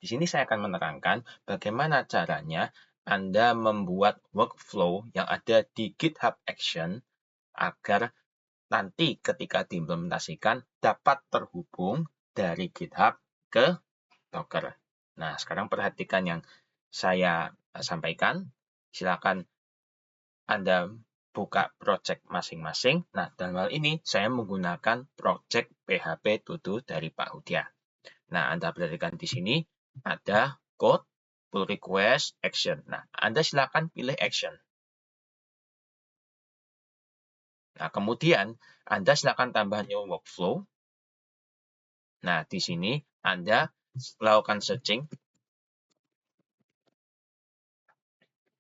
Di sini saya akan menerangkan bagaimana caranya Anda membuat workflow yang ada di GitHub Action agar nanti ketika diimplementasikan dapat terhubung dari GitHub ke Docker. Nah, sekarang perhatikan yang saya sampaikan. Silakan Anda buka project masing-masing. Nah, dalam hal ini saya menggunakan project PHP To-Do dari Pak Hudya. Nah, Anda perhatikan di sini ada code, pull request, action. Nah, Anda silakan pilih action. Nah, kemudian Anda silakan tambah new workflow. Nah, di sini Anda lakukan searching,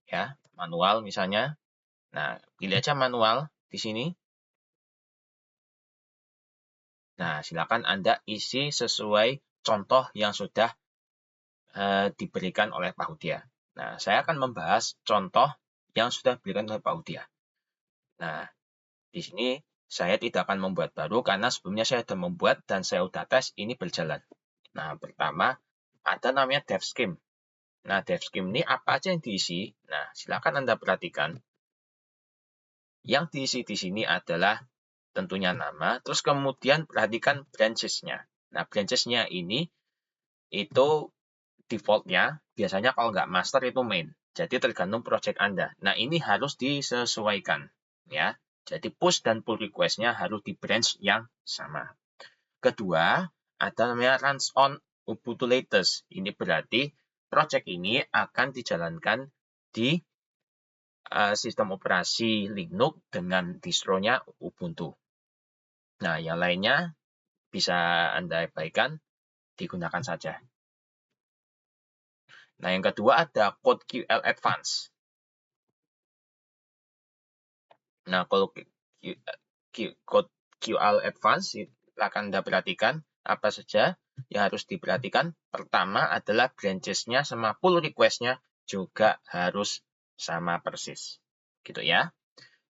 ya, manual misalnya. Nah, pilih aja manual di sini. Nah, silakan Anda isi sesuai contoh yang sudah diberikan oleh Pak Hudya. Nah, saya akan membahas contoh yang sudah diberikan oleh Pak Hudya. Nah, di sini saya tidak akan membuat baru karena sebelumnya saya sudah membuat dan saya sudah tes ini berjalan. Nah, pertama ada namanya dev scheme. Nah, dev scheme ini apa aja yang diisi? Nah, silakan Anda perhatikan. Yang diisi di sini adalah tentunya nama, terus kemudian perhatikan branches-nya. Nah, branches-nya ini itu default-nya biasanya kalau nggak master itu main. Jadi tergantung project Anda. Nah, ini harus disesuaikan, ya. Jadi push dan pull request-nya harus di branch yang sama. Kedua, ada namanya runs on Ubuntu latest. Ini berarti project ini akan dijalankan di sistem operasi Linux dengan distronya Ubuntu. Nah, yang lainnya bisa Anda abaikan, digunakan saja. Nah, yang kedua ada Code QL Advance. Nah, kalau Code QL Advance, akan Anda perhatikan apa saja yang harus diperhatikan. Pertama adalah branches-nya sama pull request-nya juga harus sama persis. Gitu ya.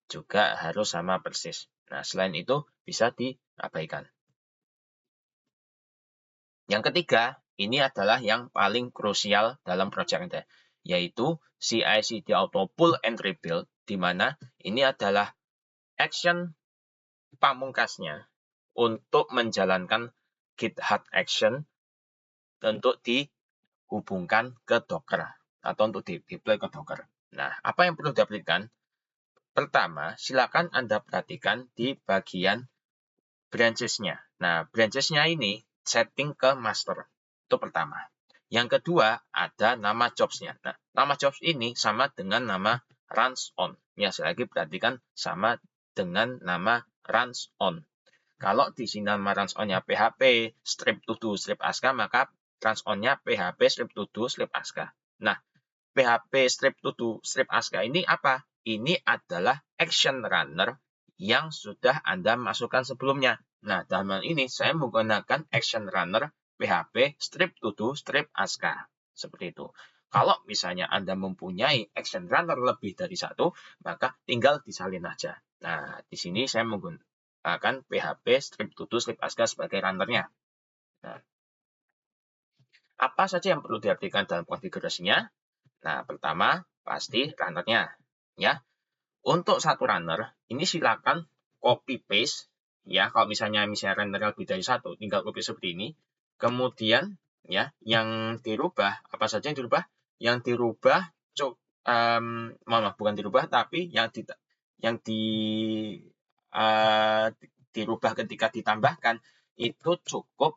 Juga harus sama persis. Nah, selain itu bisa diabaikan. Yang ketiga, ini adalah yang paling krusial dalam project Anda, yaitu CI/CD Auto Pull and Rebuild, di mana ini adalah action pamungkasnya untuk menjalankan GitHub Action untuk dihubungkan ke Docker atau untuk di-deploy ke Docker. Nah, apa yang perlu diaplikasikan? Pertama, silakan Anda perhatikan di bagian branches-nya. Nah, branches-nya ini setting ke master. Itu pertama. Yang kedua, ada nama jobs-nya. Nah, nama jobs ini sama dengan nama runs on. Ya, saya lagi perhatikan sama dengan nama runs on. Kalau di sini nama runs on-nya PHP strip to do strip aska, maka runs on-nya PHP strip to do strip aska. Nah, PHP strip to do strip aska ini apa? Ini adalah action runner yang sudah Anda masukkan sebelumnya. Nah, dalam hal ini saya menggunakan action runner PHP strip to do strip aska. Seperti itu. Kalau misalnya Anda mempunyai action runner lebih dari satu, maka tinggal disalin aja. Nah, di sini saya menggunakan PHP strip to do strip aska sebagai runnernya. Nah, apa saja yang perlu diartikan dalam konfigurasinya? Nah, pertama pasti runnernya, ya. Untuk satu runner, ini silakan copy paste, ya. Kalau misalnya runner lebih dari satu, tinggal copy seperti ini. Kemudian, ya, yang dirubah apa saja yang dirubah? Yang dirubah, bukan dirubah, tapi dirubah ketika ditambahkan itu cukup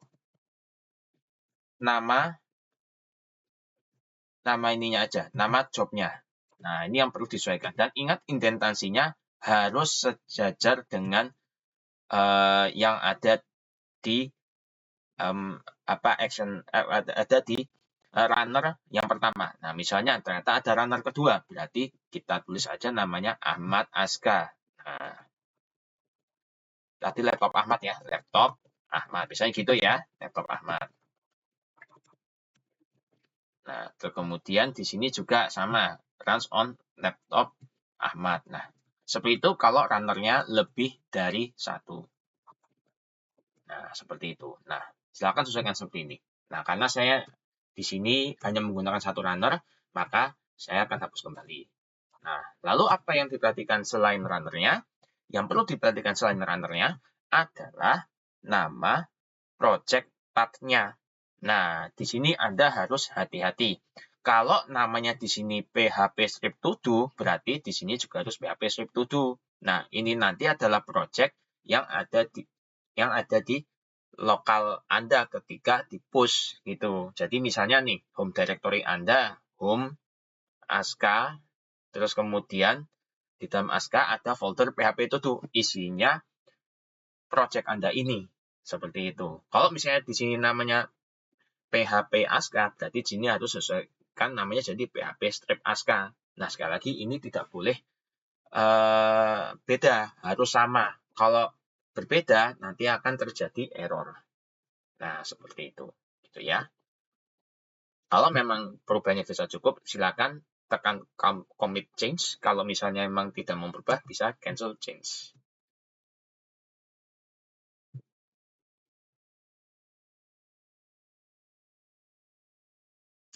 nama ininya aja, nama jobnya. Nah, ini yang perlu disesuaikan. Dan ingat indentasinya harus sejajar dengan yang ada di ada di runner yang pertama. Nah, misalnya ternyata ada runner kedua, berarti kita tulis aja namanya Ahmad Aska. Nah, tadi laptop Ahmad ya, laptop Ahmad. Misalnya gitu ya, laptop Ahmad. Nah, kemudian di sini juga sama, runs on laptop Ahmad. Nah, seperti itu kalau runnernya lebih dari satu. Nah, seperti itu. Nah, silakan sesuaikan seperti ini. Nah, karena saya di sini hanya menggunakan satu runner, maka saya akan hapus kembali. Nah, lalu apa yang diperhatikan selain runnernya? Yang perlu diperhatikan selain runnernya adalah nama project path-nya. Nah, di sini Anda harus hati-hati. Kalau namanya di sini PHP Strip to Do, berarti di sini juga harus PHP Strip to Do. Nah, ini nanti adalah project yang ada di lokal Anda ketika di push gitu. Jadi misalnya nih, home directory Anda, home, aska, terus kemudian di dalam aska ada folder PHP to do, isinya project Anda ini. Seperti itu. Kalau misalnya di sini namanya PHP aska, berarti di sini harus sesuaikan namanya jadi PHP strip aska. Nah, sekali lagi ini tidak boleh beda, harus sama. Kalau berbeda, nanti akan terjadi error. Nah, seperti itu. Gitu ya. Kalau memang perubahannya bisa cukup, silakan tekan commit change. Kalau misalnya memang tidak mau berubah, bisa cancel change.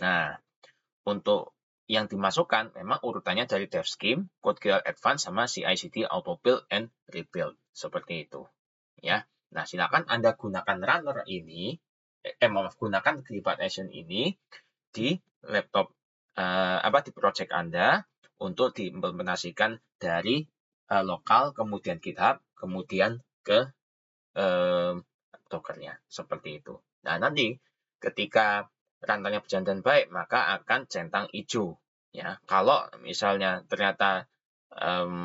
Nah, untuk yang dimasukkan memang urutannya dari dev scheme, CodeGL Advanced, sama CI/CD Auto Build and Rebuild. Seperti itu. Ya. Nah, silakan Anda gunakan runner ini, gunakan GitHub Action ini di laptop di project Anda untuk diimplementasikan dari lokal, kemudian GitHub, kemudian ke Docker-nya. Seperti itu. Nah, nanti ketika runnernya berjalan dengan baik, maka akan centang hijau. Ya, kalau misalnya ternyata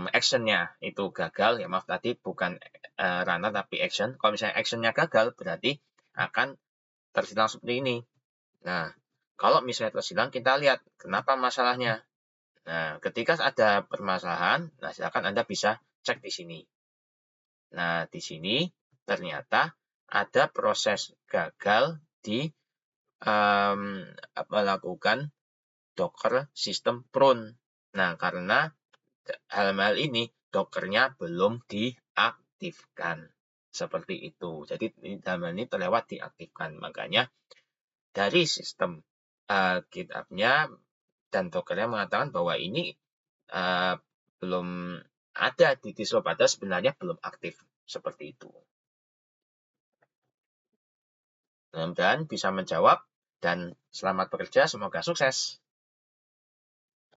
action-nya itu gagal, ya maaf tadi bukan runner tapi action. Kalau misalnya action-nya gagal, berarti akan tersilang seperti ini. Nah, kalau misalnya tersilang, kita lihat kenapa masalahnya. Nah, ketika ada permasalahan, nah silakan Anda bisa cek di sini. Nah, di sini ternyata ada proses gagal di melakukan Docker System Prune. Nah, karena hal-hal ini Docker-nya belum diaktifkan. Seperti itu. Jadi, dalam ini terlewat diaktifkan. Makanya, dari sistem GitHub-nya dan Docker-nya mengatakan bahwa ini belum ada di distro pada sebenarnya belum aktif. Seperti itu. Mudah-mudahan bisa menjawab dan selamat bekerja, semoga sukses.